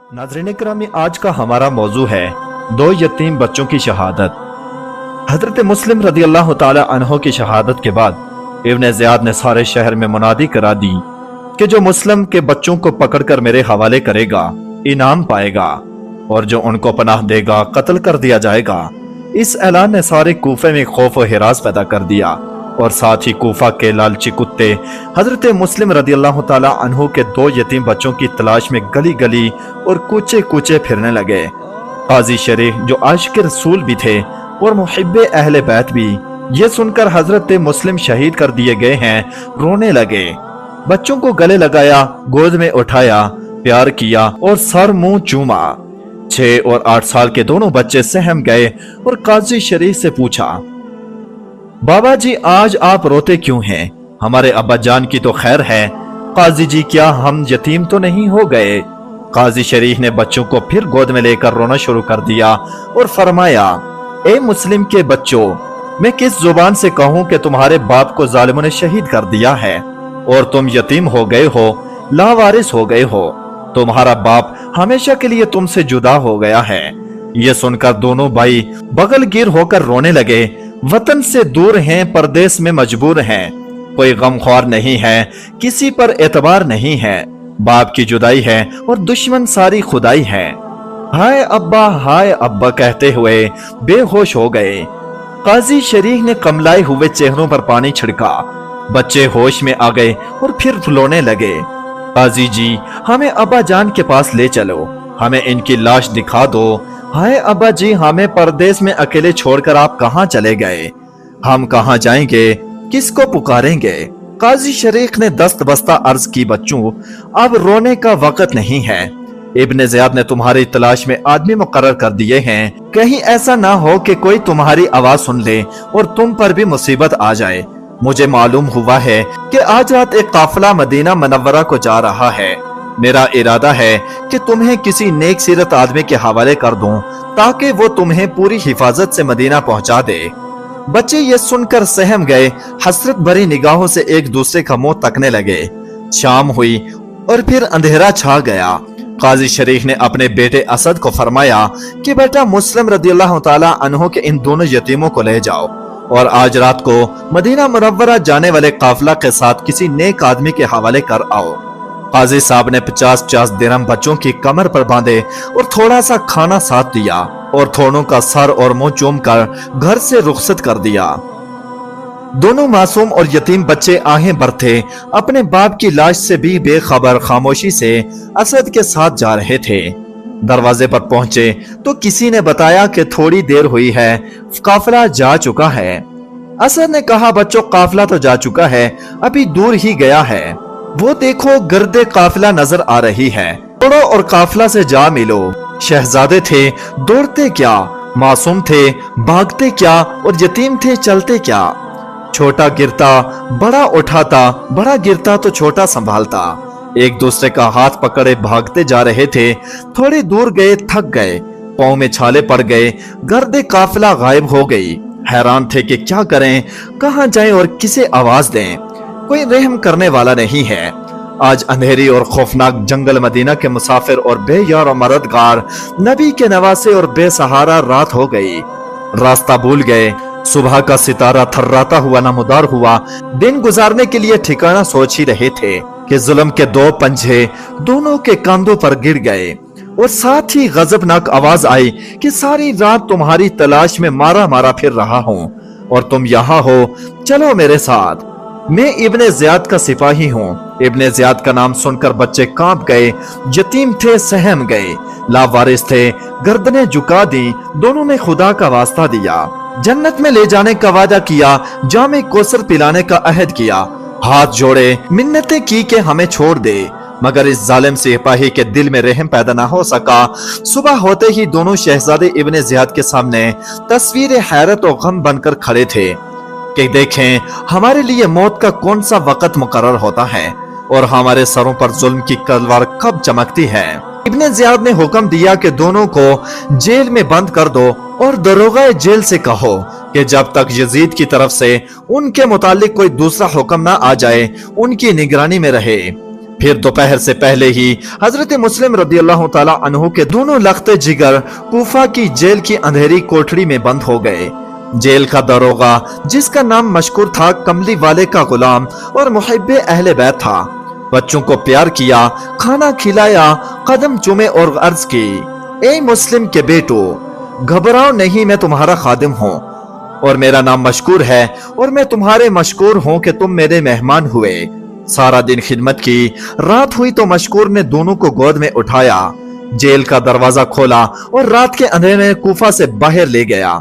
नाज़रीन इकरामी, आज का हमारा मौजू है दो यतीम बच्चों की शहादत। हजरत मुस्लिम रदी अल्लाह ताला अन्हो की शहादत के बाद इब्न ज़ियाद ने सारे शहर में मुनादी करा दी कि जो मुस्लिम के बच्चों को पकड़कर मेरे हवाले करेगा इनाम पाएगा, और जो उनको पनाह देगा कत्ल कर दिया जाएगा। इस ऐलान ने सारे कूफे में खौफ और हिरास पैदा कर दिया, और साथ ही कूफा के लालची कुत्ते हजरत मुस्लिम रदी अल्लाह ताला अन्हु के दो यतीम बच्चों की तलाश में गली गली और कूचे कूचे फिरने लगे। काजी शरीफ जो आशिक रसूल भी थे और मुहिब्बे अहले बैत भी, ये सुनकर हजरत मुस्लिम शहीद कर दिए गए हैं रोने लगे। बच्चों को गले लगाया, गोद में उठाया, प्यार किया और सर मुंह चूमा। 6 और 8 साल के दोनों बच्चे सहम गए और काजी शरीफ से पूछा, बाबा जी आज आप रोते क्यों हैं? हमारे अब्बा जान की तो खैर है। काजी जी क्या हम यतीम तो नहीं हो गए? काजी शरीफ ने बच्चों को फिर गोद में लेकर रोना शुरू कर दिया और फरमाया, ए मुस्लिम के बच्चों, मैं किस जुबान से कहूं कि तुम्हारे बाप को जालिमों ने शहीद कर दिया है और तुम यतीम हो गए हो, लावारिस हो गए हो। तुम्हारा बाप हमेशा के लिए तुमसे जुदा हो गया है। ये सुनकर दोनों भाई बगलगीर होकर रोने लगे। वतन से दूर हैं, परदेश में मजबूर हैं, कोई गमख्वार नहीं है, किसी पर एतबार नहीं है, बाप की जुदाई है और दुश्मन सारी खुदाई है। हाय अब्बा कहते हुए बेहोश हो गए। काजी शरीफ ने कमलाए हुए चेहरों पर पानी छिड़का। बच्चे होश में आ गए और फिर रोने लगे। काजी जी हमें अब्बा जान के पास ले चलो, हमें इनकी लाश दिखा दो। हाय अब्बा जी, हमें परदेश में अकेले छोड़कर आप कहां चले गए? हम कहां जाएंगे, किसको पुकारेंगे? काजी शरीफ ने दस्त बस्ता अर्ज की, बच्चों अब रोने का वक्त नहीं है। इब्न ज़ियाद ने तुम्हारी तलाश में आदमी मुकर्रर कर दिए हैं। कहीं ऐसा ना हो कि कोई तुम्हारी आवाज सुन ले और तुम पर भी मुसीबत आ जाए। मुझे मालूम हुआ है कि आज रात एक काफिला मदीना मुनव्वरा को जा रहा है। मेरा इरादा है कि तुम्हें किसी नेक सीरत आदमी के हवाले कर दूं ताकि वो तुम्हें पूरी हिफाजत से मदीना पहुंचा दे। बच्चे ये सुनकर सहम गए, हसरत भरी निगाहों से एक दूसरे का मुंह तकने लगे। शाम हुई और फिर अंधेरा छा गया। काजी शरीफ ने अपने बेटे असद को फरमाया कि बेटा मुस्लिम रदियल्लाहु ताला अन्हो के इन दोनों यतीमों को ले जाओ और आज रात को मदीना मुनव्वरा जाने वाले काफिला के साथ किसी नेक आदमी के हवाले कर आओ। काजी साहब ने 50-50 दिरहम बच्चों की कमर पर बांधे और थोड़ा सा खाना साथ दिया और थोड़ों का सर और मुंह चूम कर घर से रुखसत कर दिया। दोनों मासूम और यतीम बच्चे आहें भरते अपने बाप की लाश से भी बेखबर खामोशी से असद के साथ जा रहे थे। दरवाजे पर पहुंचे तो किसी ने बताया कि थोड़ी देर हुई है, काफिला जा चुका है। असद ने कहा, बच्चों काफिला तो जा चुका है, अभी दूर ही गया है। वो देखो गर्दे काफिला नजर आ रही है, दौड़ो और काफिला से जा मिलो। शहजादे थे, दौड़ते क्या, मासूम थे, भागते क्या, और यतीम थे, चलते क्या। छोटा गिरता बड़ा उठाता, बड़ा गिरता तो छोटा संभालता। एक दूसरे का हाथ पकड़े भागते जा रहे थे। थोड़ी दूर गए, थक गए, पांव में छाले पड़ गए, गर्दे काफिला गायब हो गई। हैरान थे कि क्या करें, कहां जाएं और किसे आवाज दें। कोई रहम करने वाला नहीं है। आज अंधेरी और खौफनाक जंगल मदीना के मुसाफिर और बेयार और मददगार नबी के नवासे और बेसहारा रात हो गई। रास्ता भूल गए। सुबह का सितारा थर्राता हुआ नमदार हुआ। दिन गुजारने के लिए ठिकाना सोच ही रहे थे कि जुल्म के दो पंजे दोनों के कंधों पर गिर गए और साथ ही गजबनाक आवाज आई कि सारी रात तुम्हारी तलाश में मारा मारा फिर रहा हूँ और तुम यहाँ हो, चलो मेरे साथ। मैं इब्ने ज़ियाद का सिपाही हूँ। इब्ने ज़ियाद का नाम सुनकर बच्चे कांप गए। यतीम थे, सहम गए, लावारिस थे, गर्दनें झुका दी। दोनों ने खुदा का वास्ता दिया, जन्नत में ले जाने का वादा किया, जामे कौसर पिलाने का अहद किया, हाथ जोड़े मिन्नतें की कि हमें छोड़ दे, मगर इस जालिम सिपाही के दिल में रहम पैदा ना हो सका। सुबह होते ही दोनों शहजादे इब्ने ज़ियाद के सामने तस्वीर हैरत और गम बनकर खड़े थे कि देखें हमारे लिए मौत का कौन सा वक़्त मुकर्रर होता है और हमारे सरों पर जुल्म की तलवार कब चमकती है। इब्ने ज़ियाद ने हुक्म दिया कि दोनों को जेल में बंद कर दो और दरोगा जेल से कहो कि जब तक यजीद की तरफ से उनके मुतालिक कोई दूसरा हुक्म ना आ जाए उनकी निगरानी में रहे। फिर दोपहर से पहले ही हजरत मुस्लिम रदियल्लाहु ताला अन्हु के दोनों लख्ते जिगर कूफा की जेल की अंधेरी कोठरी में बंद हो गए। जेल का दरोगा, जिसका नाम मशकूर था, कमली वाले का गुलाम और मुहिब्बे अहले बैत था। बच्चों को प्यार किया, खाना खिलाया, कदम चूमे और अर्ज की, ए मुस्लिम के बेटो, घबराओ नहीं, मैं तुम्हारा खादिम हूँ और मेरा नाम मशकूर है और मैं तुम्हारे मशकूर हूँ कि तुम मेरे मेहमान हुए। सारा दिन खिदमत की, रात हुई तो मशकूर ने दोनों को गोद में उठाया, जेल का दरवाजा खोला और रात के अंधेरे में कूफा से बाहर ले गया।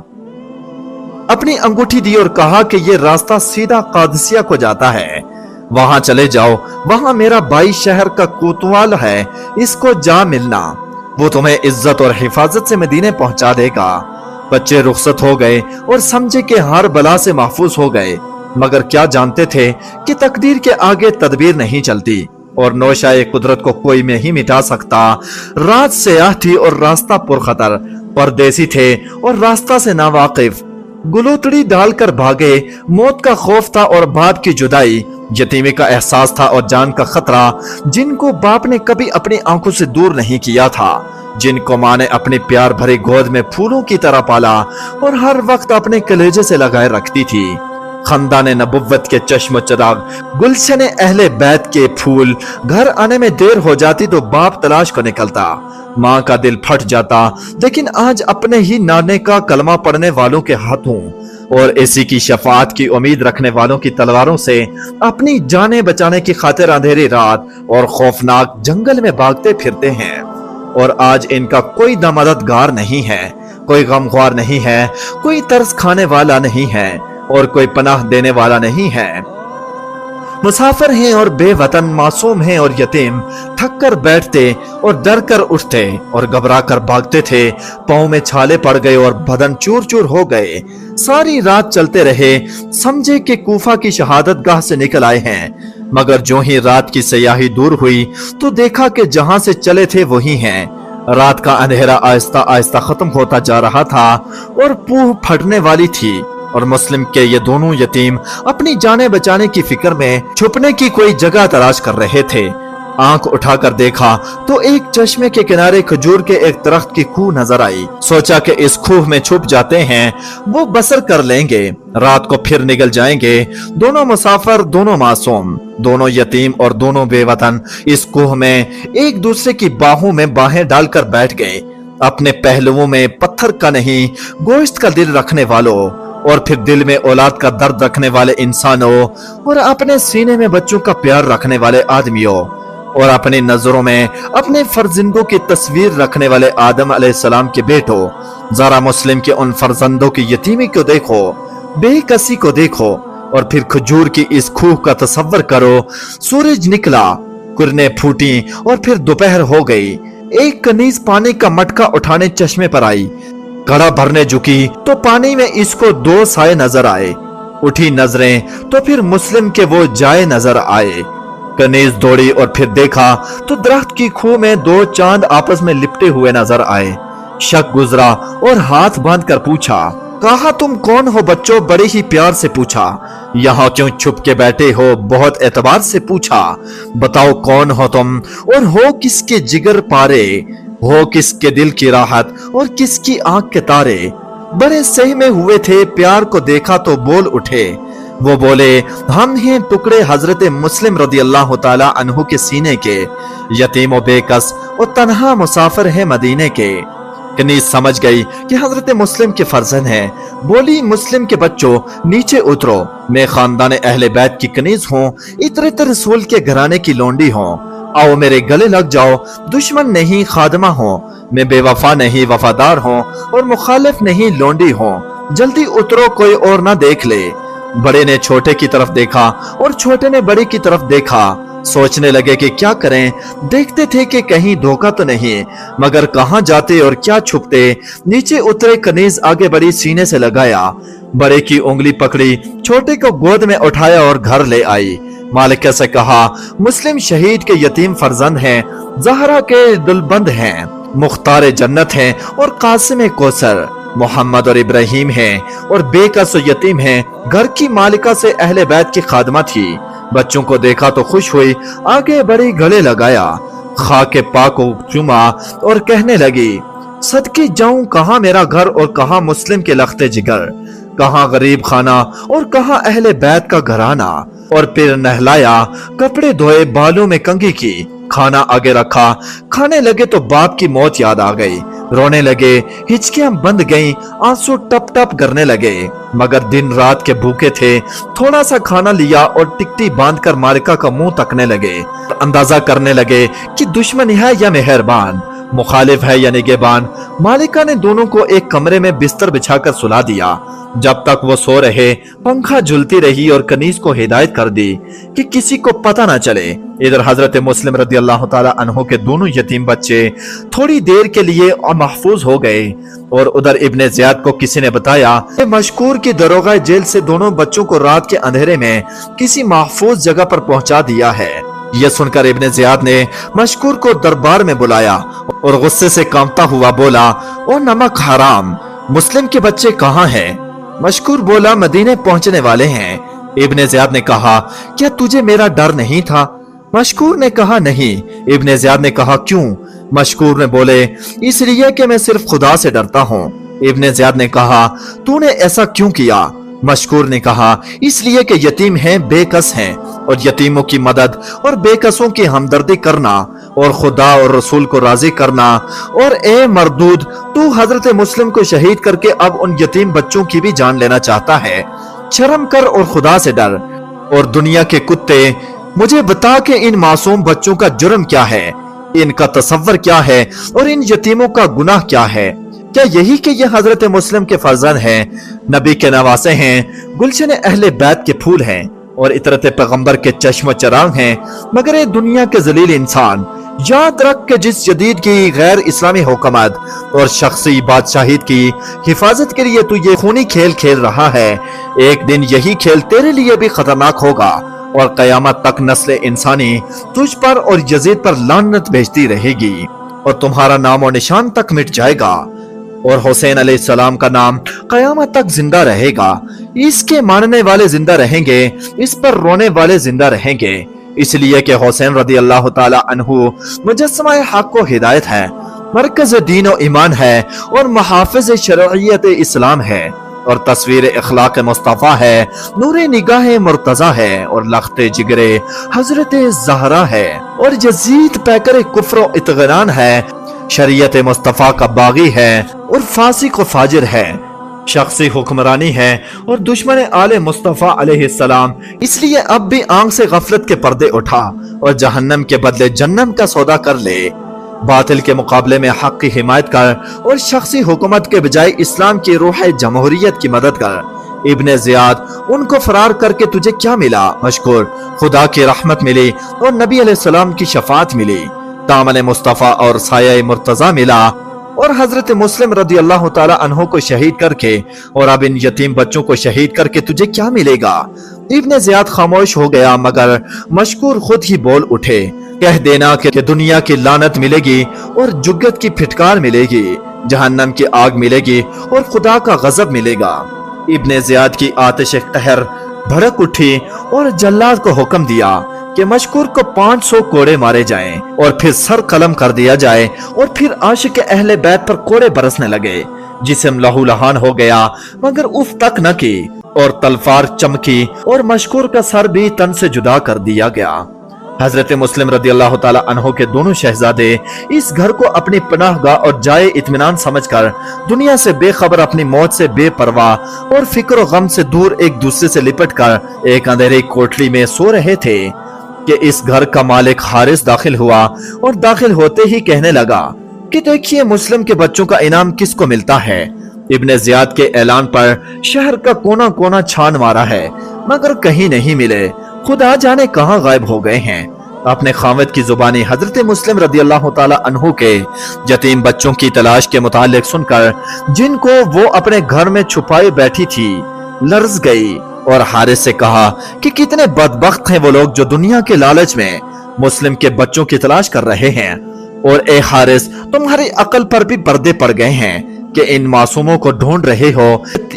अपनी अंगूठी दी और कहा कि ये रास्ता सीधा कादसिया को जाता है, वहां चले जाओ, वहां मेरा भाई शहर का कोतवाल है, इसको जा मिलना, वो तुम्हें इज्जत और हिफाजत से मदीने पहुंचा देगा। बच्चे रुखसत हो गए और समझे कि हर बला से महफूज हो गए, मगर क्या जानते थे कि तकदीर के आगे तदबीर नहीं चलती और नौशाए कुदरत को कोई नहीं मिटा सकता। रात सयाह थी और रास्ता पुरखतर, परदेसी थे और रास्ता से नावाकिफ, गुलूतड़ी डालकर भागे, मौत का खौफ था और बाप की जुदाई, यतीमी का एहसास था और जान का खतरा, जिनको बाप ने कभी अपनी आंखों से दूर नहीं किया था, जिनको माँ ने अपनी प्यार भरी गोद में फूलों की तरह पाला और हर वक्त अपने कलेजे से लगाए रखती थी। खानदान नबुव्वत के चश्म चिराग, गुलशन अहले बैत के फूल, घर आने में देर हो जाती तो बाप तलाश को निकलता, माँ का दिल फट जाता, लेकिन आज अपने ही नाने का कलमा पढ़ने वालों के हाथों और इसी की शफाअत की उम्मीद रखने वालों की तलवारों से अपनी जानें बचाने की खातिर अंधेरी रात और खौफनाक जंगल में भागते फिरते हैं। और आज इनका कोई मददगार नहीं है, कोई गमख्वार नहीं है, कोई तरस खाने वाला नहीं है और कोई पनाह देने वाला नहीं है। मुसाफिर हैं और बेवतन, मासूम हैं और यतीम, थक कर बैठते और डर कर उठते और घबरा कर भागते थे, पाँव में छाले पड़ गए और बदन चूर चूर हो गए। सारी रात चलते रहे, समझे कि कूफा की शहादत गाह से निकल आए हैं, मगर जो ही रात की सयाही दूर हुई तो देखा कि जहां से चले थे वही हैं। रात का अंधेरा आहिस्ता आहिस्ता खत्म होता जा रहा था और पूह फटने वाली थी और मुस्लिम के ये दोनों यतीम अपनी जाने बचाने की फिक्र में छुपने की कोई जगह तलाश कर रहे थे। आंख उठाकर देखा तो एक चश्मे के किनारे खजूर के एक दरख्त की खूह नजर आई। सोचा कि इस खूह में छुप जाते हैं, वो बसर कर लेंगे, रात को फिर निकल जाएंगे। दोनों मुसाफिर, दोनों मासूम, दोनों यतीम और दोनों बेवतन इस खूह में एक दूसरे की बाहों में बाहें डालकर बैठ गए। अपने पहलुओं में पत्थर का नहीं गोश्त का दिल रखने वालों और फिर दिल में औलाद का दर्द रखने वाले इंसानों और अपने सीने में बच्चों का प्यार रखने वाले आदमियों और अपनी नजरों में अपने फर्जंदों की तस्वीर रखने वाले आदम अलैहिस्सलाम के बेटों। जरा मुस्लिम के उन फर्जंदों की यतीमी को देखो, बेकसी को देखो और फिर खजूर की इस खूह का तसव्वुर करो। सूरज निकला, कुरने फूटी और फिर दोपहर हो गई। एक कनीज पानी का मटका उठाने चश्मे पर आई, घड़ा भरने झुकी तो पानी में इसको दो साए नजर आए। उठी नजरें तो फिर मुस्लिम के वो जाए नजर आए। कनीज दौड़ी और फिर देखा तो दरख्त की खूह में दो चांद आपस में लिपटे हुए नजर आए। शक गुजरा और हाथ बांध कर पूछा, कहा तुम कौन हो बच्चों? बड़े ही प्यार से पूछा। यहाँ क्यों छुप के बैठे हो? बहुत एतबार से पूछा। बताओ कौन हो तुम और हो किसके जिगर पारे, हो किसके दिल की राहत और किसकी आंख के तारे। बड़े सहमे हुए थे, प्यार को देखा तो बोल उठे। वो बोले, हम हैं टुकड़े हजरत मुस्लिम रदियल्लाहु ताला अन्हु के सीने के, यतीम व बेकस और तन्हा मुसाफिर है मदीने के। कनीज समझ गई कि हजरत मुस्लिम के फर्जंद हैं। बोली, मुस्लिम के बच्चों नीचे उतरो, मैं खानदान अहले बैत की कनीज हूँ, इतरत रसूल के घराने की लोंडी हूँ। आओ मेरे गले लग जाओ, दुश्मन नहीं खादमा हूँ, मैं बेवफा नहीं वफादार हूँ और मुखालिफ नहीं लोंडी हूँ। जल्दी उतरो, कोई और ना देख ले। बड़े ने छोटे की तरफ देखा और छोटे ने बड़े की तरफ देखा। सोचने लगे कि क्या करें। देखते थे कि कहीं धोखा तो नहीं, मगर कहाँ जाते और क्या छुपते। नीचे उतरे, कनीज आगे बढ़ी, सीने से लगाया, बड़े की उंगली पकड़ी, छोटे को गोद में उठाया और घर ले आई। मालिका से कहा, मुस्लिम शहीद के यतीम फर्जंद हैं, जहरा के दुल्बंद हैं, मुख्तार जन्नत हैं और कासिम कौसर, मोहम्मद और इब्राहिम हैं और बेकस यतीम हैं। घर की मालिका से अहले बैत की खादमा थी। बच्चों को देखा तो खुश हुई, आगे बढ़ी, गले लगाया, खाके पाक को चूमा और कहने लगी, सदके जाऊं कहां मेरा घर और कहां मुस्लिम के लख्ते जिगर, कहां गरीब खाना और कहां अहले बैत का घराना। और फिर नहलाया, कपड़े धोए, बालों में कंघी की, खाना आगे रखा, खाने लगे तो बाप की मौत याद आ गई, रोने लगे, हिचकियां बंद गईं, आंसू टप टप करने लगे, मगर दिन रात के भूखे थे। थोड़ा सा खाना लिया और टिकटी बांधकर मालिका का मुंह तकने लगे, अंदाजा करने लगे कि दुश्मन है या मेहरबान, मुखालिफ है या निगहबान। मालिका ने दोनों को एक कमरे में बिस्तर बिछाकर सुला दिया। जब तक वो सो रहे, पंखा झुलती रही और कनीज को हिदायत कर दी कि किसी को पता ना चले। इधर हजरत मुस्लिम रदी अल्लाह ताला अन्हु के दोनों यतीम बच्चे थोड़ी देर के लिए महफूज हो गए। और उधर इब्ने ज़ियाद को किसी ने बताया कि मशकूर की दरोगा जेल से दोनों बच्चों को रात के अंधेरे में किसी महफूज जगह पर पहुंचा दिया है। यह सुनकर इब्ने ज़ियाद ने मशकूर को दरबार में बुलाया और गुस्से से कांपता हुआ बोला, ओ नमक हराम, मुस्लिम के बच्चे कहाँ हैं? मशकूर बोला, मदीने पहुंचने वाले हैं। इब्ने ज़ियाद ने कहा, क्या तुझे मेरा डर नहीं था? मशकूर ने कहा, नहीं। इब्ने ज़ियाद ने कहा, क्यों? मशकूर ने बोले, इसलिए कि मैं सिर्फ खुदा से डरता हूँ। इब्ने ज़ियाद ने कहा, तूने ऐसा क्यों किया? मशकूर ने कहा, इसलिए कि यतीम हैं, बेकस हैं, और यतीमों की मदद और बेकसों की हमदर्दी करना और खुदा और रसूल को राजी करना। और ए मरदूद, तू हजरत मुस्लिम को शहीद करके अब उन यतीम बच्चों की भी जान लेना चाहता है। शर्म कर और खुदा से डर। और दुनिया के कुत्ते, मुझे बता के इन मासूम बच्चों का जुर्म क्या है, इनका तसव्वुर क्या है और इन यतीमों का गुनाह क्या है? क्या यही कि ये हजरत मुस्लिम के फर्जंद हैं, नबी के नवासे हैं, गुलशन अहले बैत के फूल हैं और इतरत पैगंबर के चश्म चराग हैं, मगर ये दुनिया के जलील इंसान। याद रख के जिस जदीद की गैर इस्लामी हुकूमत और शख्सी बादशाहियत की हिफाजत के लिए तू ये खूनी खेल खेल रहा है, एक दिन यही खेल तेरे लिए भी खतरनाक होगा और कयामत तक नस्ल इंसानी तुझ पर और यजीद पर लानत भेजती रहेगी और तुम्हारा नाम और निशान तक मिट जाएगा और हुसैन अलैहिस्सलाम का नाम कयामत तक जिंदा रहेगा। इसके मानने वाले जिंदा रहेंगे, इस पर रोने वाले जिंदा रहेंगे, इसलिए कि हुसैन रदी अल्लाह ताला अन्हु मुजस्समा हक को हिदायत है, मरकज दीन और ईमान है और मुहाफिज शरइयत इस्लाम है और तस्वीर इखलाक मुस्तफा है, नूरे निगाह मुर्तजा है और लख्ते जिगरे हजरत ज़हरा है और यजीद पैकर कुफ्र इत्गरान है, शरीयत मुस्तफा का बागी है और फासिक और फाजिर है, शख्सी हुक्मरानी है और दुश्मन आले मुस्तफा अलैहिस्सलाम। इसलिए अब भी आंख से गफलत के पर्दे उठा और जहन्नम के बदले जन्नम का सौदा कर ले। बातिल के मुकाबले में हक की हिमायत कर और शख्सी हुकूमत के बजाय इस्लाम की रूह जमहूरियत की मदद कर। इब्ने ज़ियाद, उनको फरार करके तुझे क्या मिला? मशकूर, खुदा की रहमत मिली और नबी अलैहिस्सलाम की शफात मिली, दामन मुस्तफा और साया मुर्तजा मिला और हजरत मुस्लिम रदी अल्लाह ताला अन्हु को शहीद करके और अब इन यतीम बच्चों को शहीद करके तुझे क्या मिलेगा? इब्ने ज़ियाद खामोश हो गया, मगर मशकूर खुद ही बोल उठे, कह देना कि दुनिया की लानत मिलेगी और जुग्गत की फिटकार मिलेगी, जहन्नम की आग मिलेगी और खुदा का गजब मिलेगा। इब्ने ज़ियाद की आतिश कहर भड़क उठी और जल्लाद को हुक्म दिया कि मशकूर को 500 कोड़े मारे जाएं और फिर सर कलम कर दिया जाए और फिर आशिक अहले बैत पर कोड़े बरसने लगे। जिस्म लहूलहान हो गया मगर उफ तक न की और तलवार चमकी और मशकूर का सर भी तन से जुदा कर दिया गया। हजरत मुस्लिम रदी अल्लाह ताला अन्हु के दोनों शहजादे इस घर को अपनी पनाहगाह और जाए इत्मीनान समझकर दुनिया से बेखबर अपनी मौत से बेपरवाह और फिक्र गम से दूर एक दूसरे से लिपट कर एक अंधेरी कोठरी में सो रहे थे कि इस घर का मालिक हारिस दाखिल हुआ और दाखिल होते ही कहने लगा कि देखिए मुस्लिम के बच्चों का इनाम किसको मिलता है। इब्ने ज़ियाद के ऐलान पर शहर का कोना कोना छान मारा है मगर कहीं नहीं मिले, खुदा जाने कहां गायब हो गए हैं। अपने खामद की जुबानी हजरत मुस्लिम रदी अल्लाह ताला अन्हु के यतीम बच्चों की तलाश के मुतालिक सुनकर, जिनको वो अपने घर में छुपाए बैठी थी, लर्ज गई और हारिस से कहा कि कितने बदबख्त हैं वो लोग जो दुनिया के लालच में मुस्लिम के बच्चों की तलाश कर रहे हैं। और ए हारिस, तुम्हारी अकल पर भी पर्दे पड़ गए हैं कि इन मासूमों को ढूंढ रहे हो।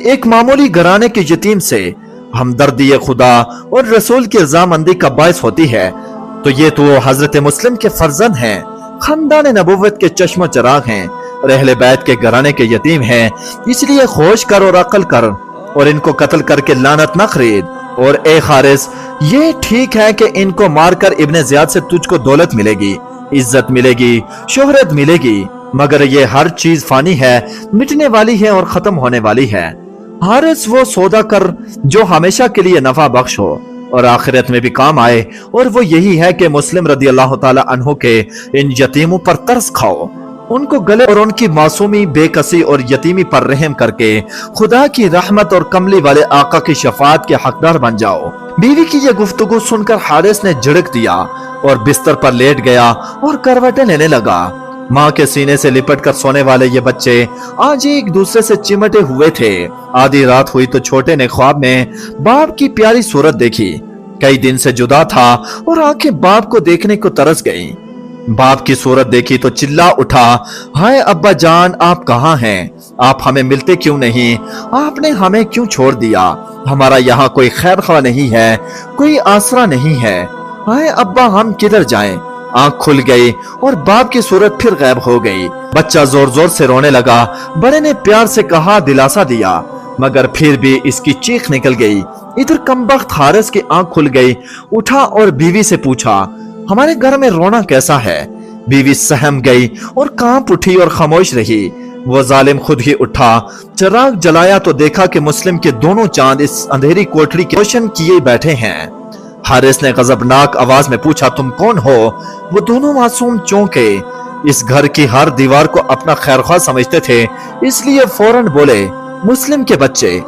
एक मामूली घराने के यतीम से हमदर्दी खुदा और रसूल की रजामंदी का बायस होती है, तो ये तो हजरत मुस्लिम के फर्जंद हैं, खानदान नबुव्वत के चश्मो चराग हैं और अहले बैत के घराने के यतीम हैं। इसलिए होश कर और अकल कर और इनको कत्ल करके लानत न खरीद। और ए हारिस, ये ठीक है कि इनको मारकर इब्ने ज़ियाद से तुझको दौलत मिलेगी, इज्जत मिलेगी, शोहरत मिलेगी, मगर ये हर चीज फानी है, मिटने वाली है और खत्म होने वाली है। हारिस वो सौदा कर जो हमेशा के लिए नफा बख्श हो और आखिरत में भी काम आए, और वो यही है कि मुस्लिम रदी अल्लाह ताला अन्हु के इन यतीमों पर तरस खाओ, उनको गले और उनकी मासूमी, बेकसी और यतीमी पर रहम करके खुदा की रहमत और कमली वाले आका की शफात के हकदार बन जाओ। बीवी की यह गुफ्तगू सुनकर हारिस ने झिड़क दिया और बिस्तर पर लेट गया और करवटें लेने लगा। माँ के सीने से लिपट कर सोने वाले ये बच्चे आज एक दूसरे से चिमटे हुए थे। आधी रात हुई तो छोटे ने ख्वाब में बाप की प्यारी सूरत देखी। कई दिन से जुदा था और आंखें बाप को देखने को तरस गईं। बाप की सूरत देखी तो चिल्ला उठा, हाय अब्बा जान, आप कहाँ हैं? आप हमें मिलते क्यों नहीं? आपने हमें क्यों छोड़ दिया? हमारा यहाँ कोई खैर ख्वाह नहीं है, कोई आसरा नहीं है। हाय अब्बा, हम किधर जाएं? आंख खुल गई और बाप की सूरत फिर गायब हो गई। बच्चा जोर जोर से रोने लगा। बड़े ने प्यार से कहा, दिलासा दिया, मगर फिर भी इसकी चीख निकल गई। इधर कमबख्त हारिस की आंख खुल गई। उठा और बीवी से पूछा, हमारे घर में रोना कैसा है? बीवी सहम गई और कांप उठी और खामोश रही। वो जालिम खुद ही उठा, चिराग जलाया तो देखा कि मुस्लिम के दोनों चांद इस अंधेरी कोठरी के रोशन किए बैठे हैं। हारिस ने गजबनाक आवाज में पूछा, तुम कौन हो? वो दोनों मासूम चौंके। इस घर की हर दीवार को अपना खैरख्वाह समझते थे, इसलिए फौरन बोले, मुस्लिम के बच्चे।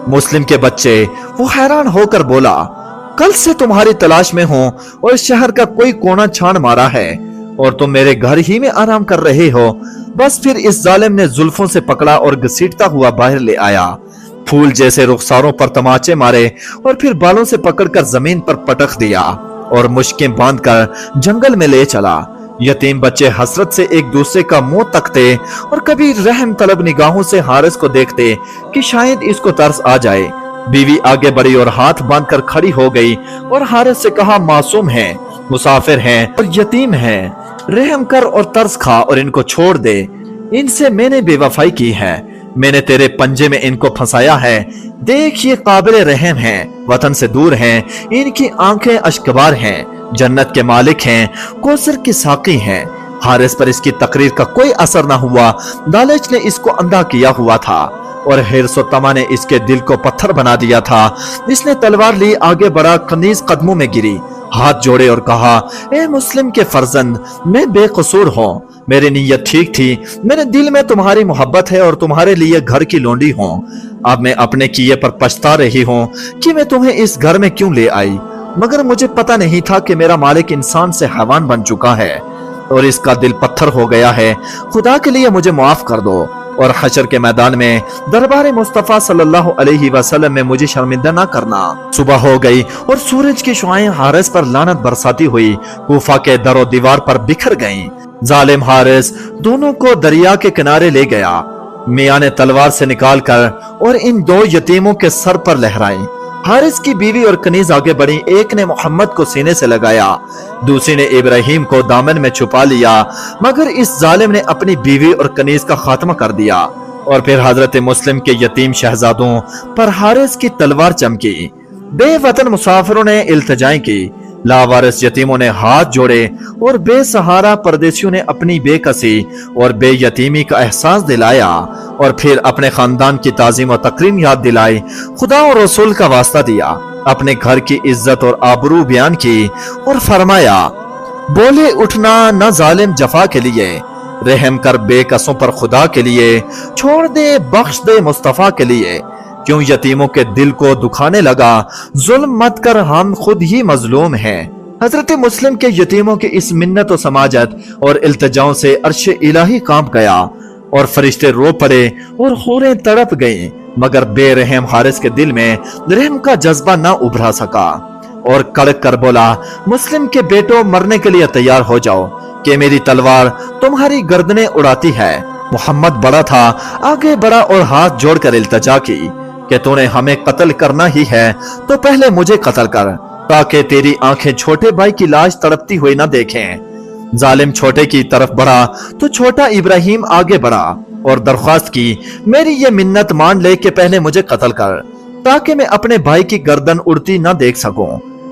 मुस्लिम के बच्चे। वो हैरान होकर बोला, कल से तुम्हारी तलाश में हूं और शहर का कोई कोना छान मारा है और तुम मेरे घर ही में आराम कर रहे हो। बस फिर इस जालिम ने जुल्फों से पकड़ा और घसीटता हुआ बाहर ले आया। फूल जैसे रुखसारों पर तमाचे मारे और फिर बालों से पकड़कर जमीन पर पटक दिया और मुश्किल बांधकर जंगल में ले चला। यतीम बच्चे हसरत से एक दूसरे का मुंह तकते और कभी रहम तलब निगाहों से हारिस को देखते कि शायद इसको तरस आ जाए। बीवी आगे बढ़ी और हाथ बांधकर खड़ी हो गई और हारिस से कहा, मासूम हैं, मुसाफिर हैं और यतीम हैं, रहम कर और तरस खा और इनको छोड़ दे। इनसे मैंने बेवफाई की है, मैंने तेरे पंजे में इनको फंसाया है। देख, ये काबिल रहम हैं, वतन से दूर हैं, इनकी आंखें अश्कबार हैं, जन्नत के मालिक हैं, कौसर के साकी हैं। हारिस पर इसकी तकरीर का कोई असर न हुआ। लालच ने इसको अंधा किया हुआ था और हिर्स और तमा ने इसके दिल को पत्थर बना दिया था। इसने तलवार ली, आगे बढ़ा, कनीज कदमों में गिरी, हाथ जोड़े और कहा, ए मुस्लिम के फर्जंद, मैं बेकसूर हूँ, मेरी नीयत ठीक थी, मेरे दिल में तुम्हारी मोहब्बत है और तुम्हारे लिए घर की लोंडी हूँ। अब मैं अपने किए पर पछता रही हूँ कि मैं तुम्हें इस घर में क्यों ले आई, मगर मुझे पता नहीं था कि मेरा मालिक इंसान से हैवान बन चुका है और इसका दिल पत्थर हो गया है। खुदा के लिए मुझे माफ कर दो और हशर के मैदान में दरबार मुस्तफा सल्लल्लाहु अलैहि वसल्लम में मुझे शर्मिंदा ना करना। सुबह हो गई और सूरज की शुआएं हारिस पर लानत बरसाती हुई कूफा के दरो दीवार पर बिखर गईं। जालिम हारिस दोनों को दरिया के किनारे ले गया। मियां ने तलवार से निकाल कर और इन दो यतीमों के सर पर लहराई। हारिस की बीवी और कनीज आगे बढ़ी। एक ने मोहम्मद को सीने से लगाया, दूसरी ने इब्राहिम को दामन में छुपा लिया, मगर इस जालिम ने अपनी बीवी और कनीज का खात्मा कर दिया और फिर हजरत मुस्लिम के यतीम शहजादों पर हारिस की तलवार चमकी। बेवतन मुसाफिरों ने इल्तिजाएं की, लावारिस यतीमों ने हाथ जोड़े और बेसहारा परदेशियों ने अपनी बेकसी और बेयतीमी का एहसास दिलाया और फिर अपने खानदान की ताजीम और तकरीम याद दिलाई। खुदा और रसूल का वास्ता दिया, अपने घर की इज्जत और आबरू बयान की और फरमाया, बोले उठना न जालिम जफा के लिए, रहम कर बेकसों पर खुदा के लिए, छोड़ दे बख्श दे मुस्तफा के लिए। क्यों यतीमों के दिल को दुखाने लगा, जुल्म मत कर, हम खुद ही मजलूम हैं। हजरत मुस्लिम के यतीमों की इस मिन्नत और समाजत और इल्तिजाओं से अर्श इलाही कांप गया और फरिश्ते रो पड़े और हूरें तड़प गईं, मगर बेरहम हारिस के दिल में रहम का जज्बा ना उभरा सका और कड़क कर बोला, मुस्लिम के बेटों, मरने के लिए तैयार हो जाओ कि मेरी तलवार तुम्हारी गर्दनें उड़ाती है। मोहम्मद बड़ा था, आगे बढ़ा और हाथ जोड़कर इल्तिजा की कि तूने हमें कत्ल करना ही है तो पहले मुझे कत्ल कर, ताकि तेरी आंखें छोटे भाई की लाश तड़पती हुई ना देखें। जालिम छोटे की तरफ बढ़ा तो छोटा इब्राहिम आगे बढ़ा और दरख्वास्त की, मेरी ये मिन्नत मान ले कि पहले मुझे कत्ल कर, ताकि मैं अपने भाई की गर्दन उड़ती ना देख सकूं।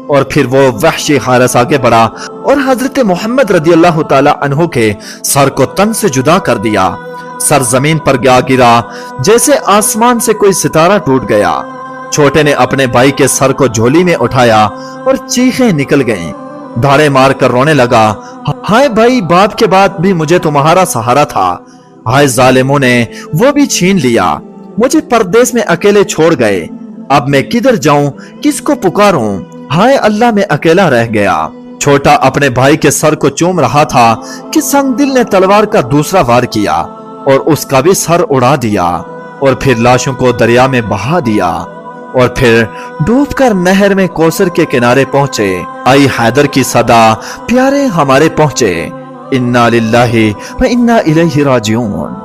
और फिर वो वहशी हारिस आगे बढ़ा और हजरत मोहम्मद रदियल्लाहु ताला अन्हु के सर को तन से जुदा कर दिया। सर जमीन पर गिरा जैसे आसमान से कोई सितारा टूट गया। छोटे ने अपने भाई के सर को झोली में उठाया और चीखें निकल गईं। धाड़े मार कर रोने लगा, हाय भाई, बाप के बाद भी मुझे तुम्हारा सहारा था, हाय जालिमों ने वो भी छीन लिया, मुझे परदेश में अकेले छोड़ गए, अब मैं किधर जाऊं, किसको पुकारूं, हाय अल्लाह मैं अकेला रह गया। छोटा अपने भाई के सर को चूम रहा था कि संगदिल ने तलवार का दूसरा वार किया और उसका भी सर उड़ा दिया और फिर लाशों को दरिया में बहा दिया और फिर डूबकर नहर में कौसर के किनारे पहुंचे। आई हैदर की सदा प्यारे हमारे पहुंचे, इन्ना लिल्लाहि व इन्ना इलैहि राजिऊन।